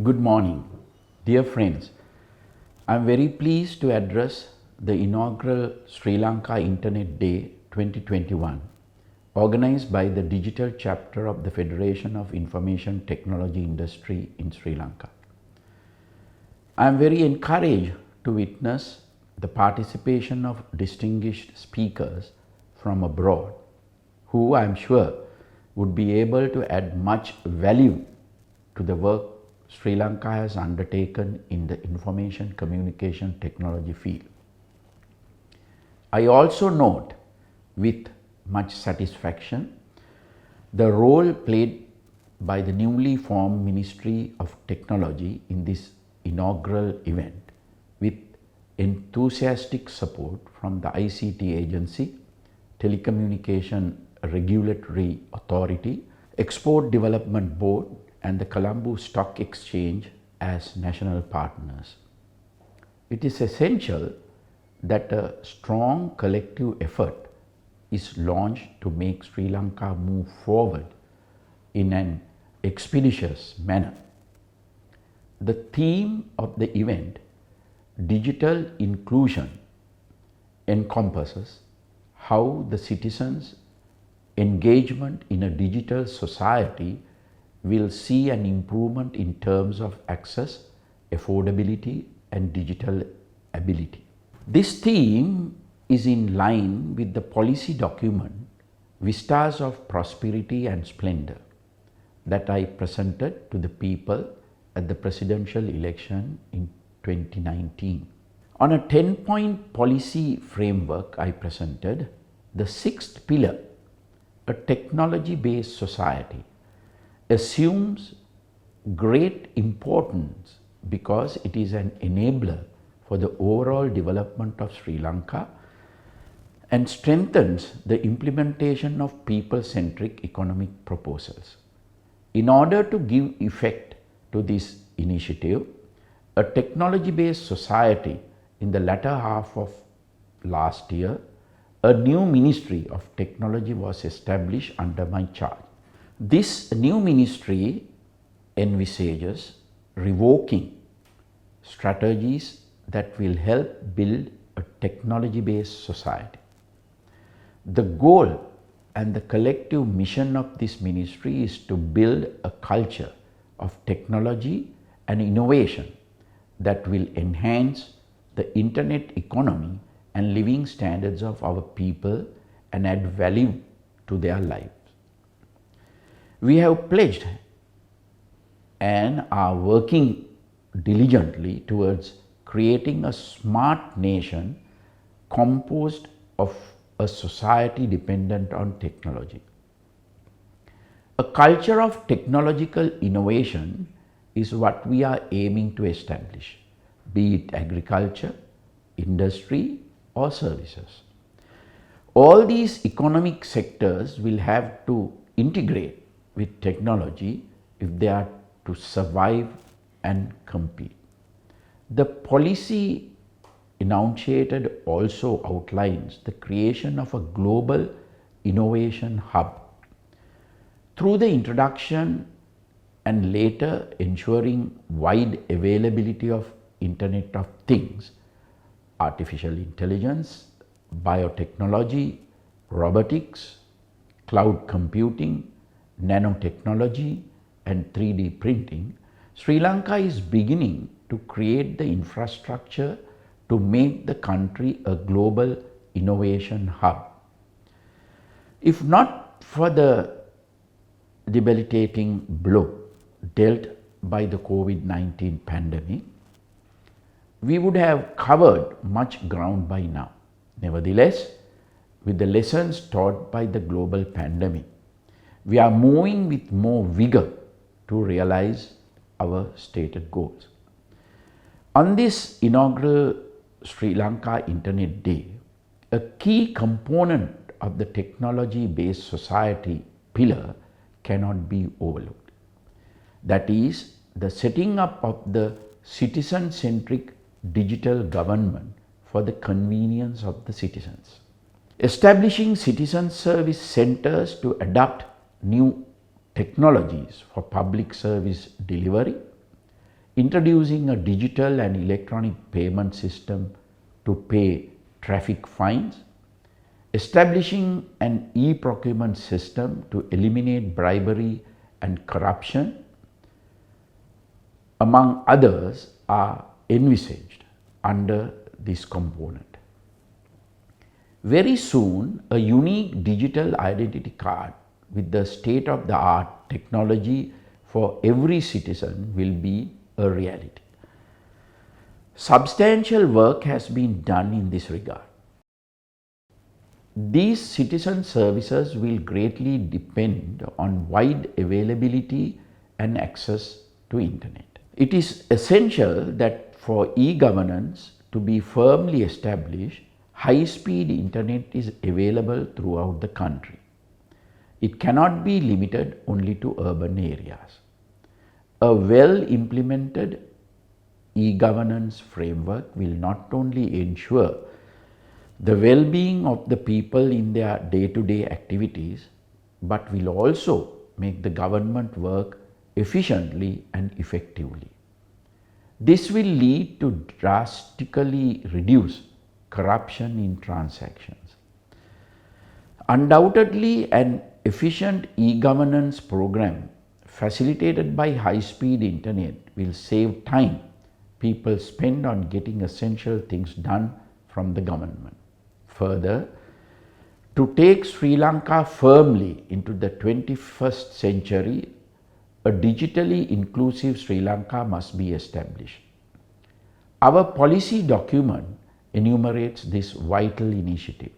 Good morning, dear friends. I am very pleased to address the inaugural Sri Lanka Internet Day 2021, organized by the digital chapter of the Federation of Information Technology Industry in Sri Lanka. I am very encouraged to witness the participation of distinguished speakers from abroad, who I am sure would be able to add much value to the work Sri Lanka has undertaken in the information communication technology field. I also note with much satisfaction the role played by the newly formed Ministry of Technology in this inaugural event, with enthusiastic support from the ICT Agency, Telecommunication Regulatory Authority, Export Development Board, and the Colombo Stock Exchange as national partners. It is essential that a strong collective effort is launched to make Sri Lanka move forward in an expeditious manner. The theme of the event, Digital Inclusion, encompasses how the citizens' engagement in a digital society will see an improvement in terms of access, affordability, and digital ability. This theme is in line with the policy document Vistas of Prosperity and Splendor that I presented to the people at the presidential election in 2019. On a 10-point policy framework I presented, the sixth pillar, a technology-based society, assumes great importance because it is an enabler for the overall development of Sri Lanka and strengthens the implementation of people-centric economic proposals. In order to give effect to this initiative, a technology-based society in the latter half of last year, a new Ministry of Technology was established under my charge. This new ministry envisages revoking strategies that will help build a technology-based society. The goal and the collective mission of this ministry is to build a culture of technology and innovation that will enhance the internet economy and living standards of our people and add value to their lives. We have pledged and are working diligently towards creating a smart nation composed of a society dependent on technology. A culture of technological innovation is what we are aiming to establish, be it agriculture, industry, or services. All these economic sectors will have to integrate with technology if they are to survive and compete. The policy enunciated also outlines the creation of a global innovation hub through the introduction and later ensuring wide availability of Internet of Things, artificial intelligence, biotechnology, robotics, cloud computing, nanotechnology, and 3D printing. Sri Lanka is beginning to create the infrastructure to make the country a global innovation hub. If not for the debilitating blow dealt by the COVID-19 pandemic, we would have covered much ground by now. Nevertheless, with the lessons taught by the global pandemic, we are moving with more vigor to realize our stated goals. On this inaugural Sri Lanka Internet Day, a key component of the technology-based society pillar cannot be overlooked. That is the setting up of the citizen-centric digital government for the convenience of the citizens. Establishing citizen service centers to adopt new technologies for public service delivery, introducing a digital and electronic payment system to pay traffic fines, establishing an e-procurement system to eliminate bribery and corruption, among others, are envisaged under this component. Very soon, a unique digital identity card with the state-of-the-art technology for every citizen will be a reality. Substantial work has been done in this regard. These citizen services will greatly depend on wide availability and access to internet. It is essential that for e-governance to be firmly established, high-speed internet is available throughout the country. It cannot be limited only to urban areas. A well-implemented e-governance framework will not only ensure the well-being of the people in their day-to-day activities, but will also make the government work efficiently and effectively. This will lead to drastically reduce corruption in transactions. Undoubtedly, an efficient e-governance program facilitated by high-speed internet will save time people spend on getting essential things done from the government. Further, to take Sri Lanka firmly into the 21st century, a digitally inclusive Sri Lanka must be established. Our policy document enumerates this vital initiative.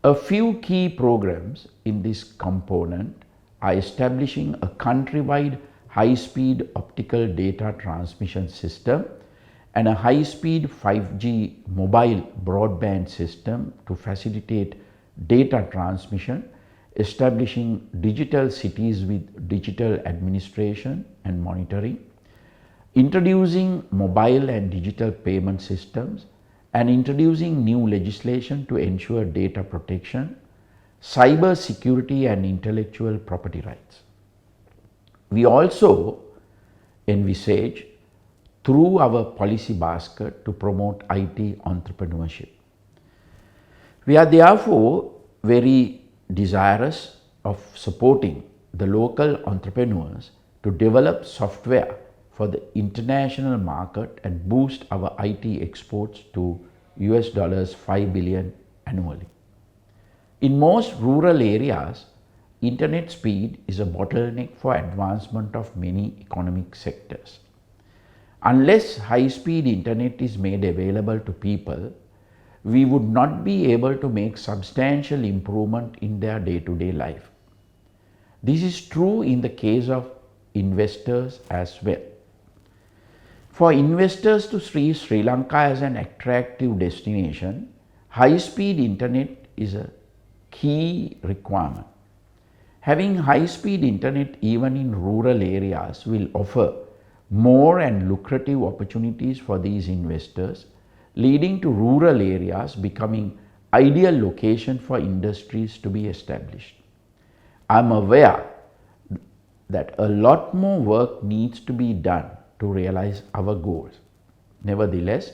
A few key programs in this component are establishing a countrywide high-speed optical data transmission system and a high-speed 5G mobile broadband system to facilitate data transmission, establishing digital cities with digital administration and monitoring, introducing mobile and digital payment systems, and introducing new legislation to ensure data protection, cyber security and intellectual property rights. We also envisage through our policy basket to promote IT entrepreneurship. We are therefore very desirous of supporting the local entrepreneurs to develop software for the international market and boost our IT exports to $5 billion annually. In most rural areas, internet speed is a bottleneck for advancement of many economic sectors. Unless high-speed internet is made available to people, we would not be able to make substantial improvement in their day-to-day life. This is true in the case of investors as well. For investors to see Sri Lanka as an attractive destination, high-speed internet is a key requirement. Having high-speed internet even in rural areas will offer more and lucrative opportunities for these investors, leading to rural areas becoming ideal location for industries to be established. I am aware that a lot more work needs to be done to realize our goals. Nevertheless,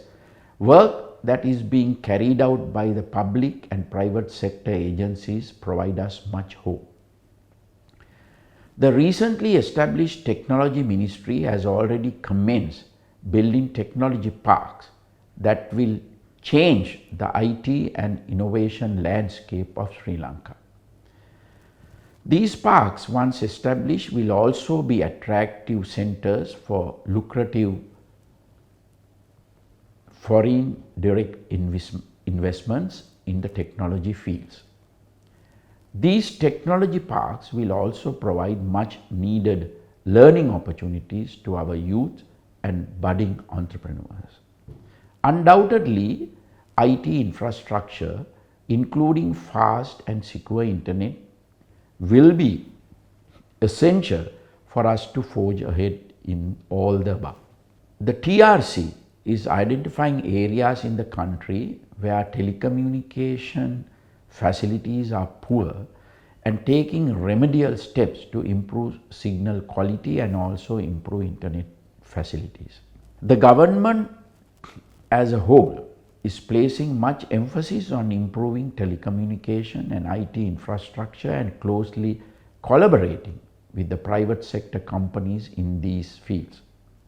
work that is being carried out by the public and private sector agencies provide us much hope. The recently established Technology Ministry has already commenced building technology parks that will change the IT and innovation landscape of Sri Lanka. These parks, once established, will also be attractive centers for lucrative foreign direct investments in the technology fields. These technology parks will also provide much needed learning opportunities to our youth and budding entrepreneurs. Undoubtedly, IT infrastructure, including fast and secure internet, will be essential for us to forge ahead in all the above. The TRC is identifying areas in the country where telecommunication facilities are poor and taking remedial steps to improve signal quality and also improve internet facilities. The government as a whole is placing much emphasis on improving telecommunication and IT infrastructure and closely collaborating with the private sector companies in these fields.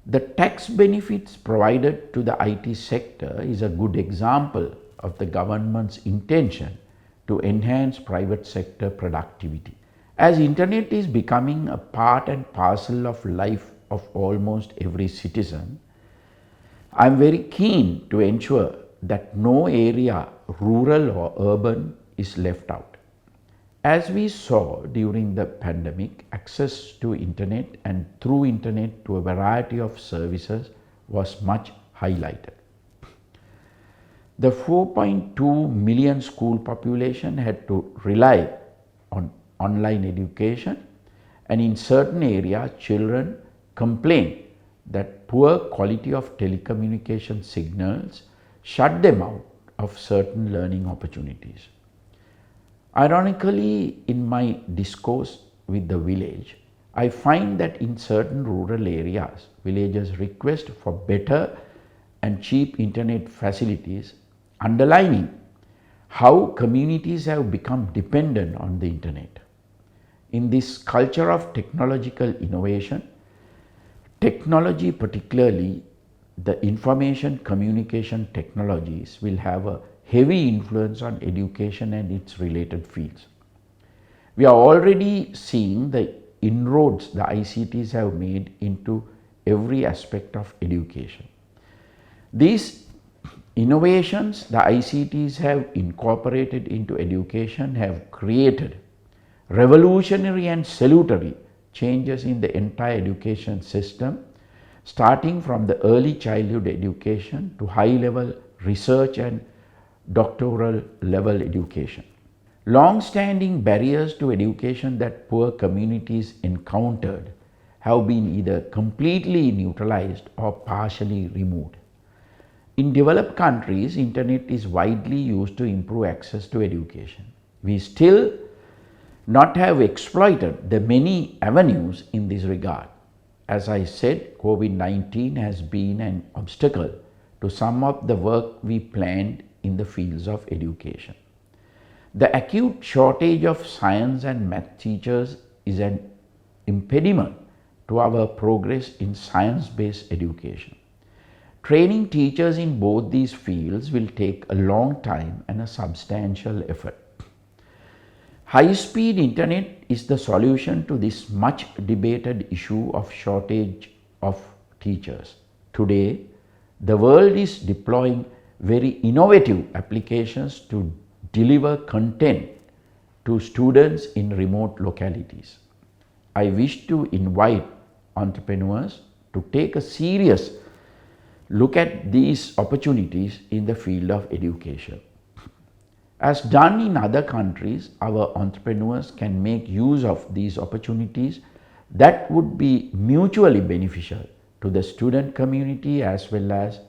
The tax benefits provided to the IT sector is a good example of the government's intention to enhance private sector productivity. As internet is becoming a part and parcel of life of almost every citizen, I am very keen to ensure that no area, rural or urban, is left out. As we saw during the pandemic, access to internet and through internet to a variety of services was much highlighted. The 4.2 million school population had to rely on online education, and in certain areas children complained that poor quality of telecommunication signals shut them out of certain learning opportunities. Ironically, in my discourse with the village, I find that in certain rural areas, villagers request for better and cheap internet facilities, underlining how communities have become dependent on the internet. In this culture of technological innovation, technology, particularly the information communication technologies, will have a heavy influence on education and its related fields. We are already seeing the inroads the ICTs have made into every aspect of education. These innovations the ICTs have incorporated into education have created revolutionary and salutary changes in the entire education system, starting from the early childhood education to high-level research and doctoral level education. Long-standing barriers to education that poor communities encountered have been either completely neutralized or partially removed. In developed countries, internet is widely used to improve access to education. We still not have exploited the many avenues in this regard. As I said, COVID-19 has been an obstacle to some of the work we planned in the fields of education. The acute shortage of science and math teachers is an impediment to our progress in science-based education. Training teachers in both these fields will take a long time and a substantial effort. High-speed internet is the solution to this much debated issue of shortage of teachers. Today, the world is deploying very innovative applications to deliver content to students in remote localities. I wish to invite entrepreneurs to take a serious look at these opportunities in the field of education. As done in other countries, our entrepreneurs can make use of these opportunities that would be mutually beneficial to the student community as well as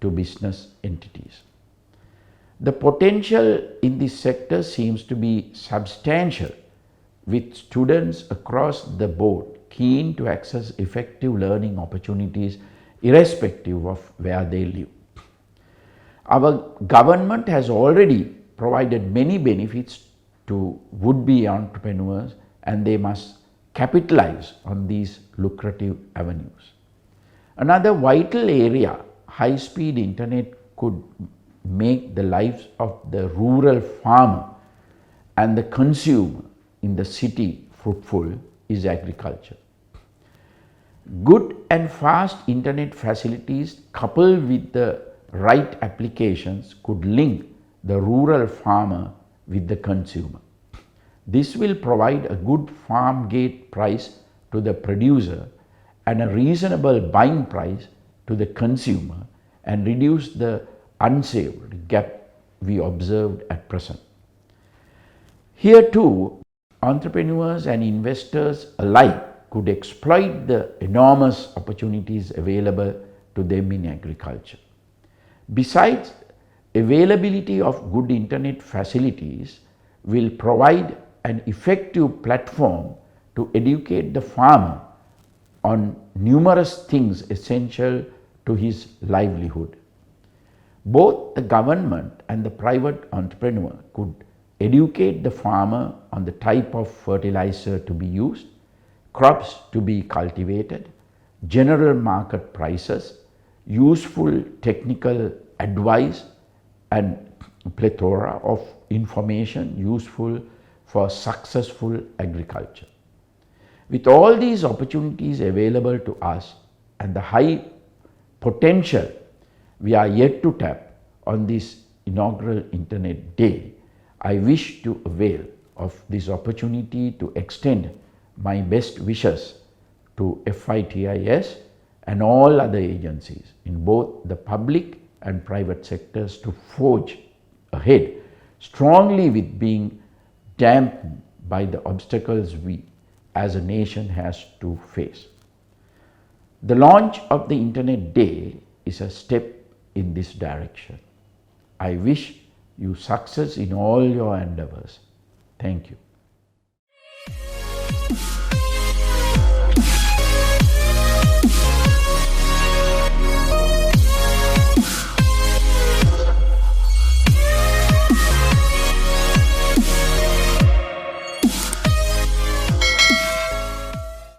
to business entities. The potential in this sector seems to be substantial, with students across the board keen to access effective learning opportunities irrespective of where they live. Our government has already provided many benefits to would-be entrepreneurs, and they must capitalize on these lucrative avenues. Another vital area high-speed internet could make the lives of the rural farmer and the consumer in the city fruitful is agriculture. Good and fast internet facilities coupled with the right applications could link the rural farmer with the consumer. This will provide a good farm gate price to the producer and a reasonable buying price to the consumer and reduce the unsaved gap we observed at present. Here too, entrepreneurs and investors alike could exploit the enormous opportunities available to them in agriculture. Besides, availability of good internet facilities will provide an effective platform to educate the farmer on numerous things essential to his livelihood. Both the government and the private entrepreneur could educate the farmer on the type of fertilizer to be used, crops to be cultivated, general market prices, useful technical advice, and plethora of information useful for successful agriculture. With all these opportunities available to us and the high potential we are yet to tap on this inaugural Internet Day, I wish to avail of this opportunity to extend my best wishes to FITIS and all other agencies in both the public and private sectors to forge ahead strongly with being dampened by the obstacles we as a nation has to face. The launch of the Internet Day is a step in this direction. I wish you success in all your endeavors. Thank you.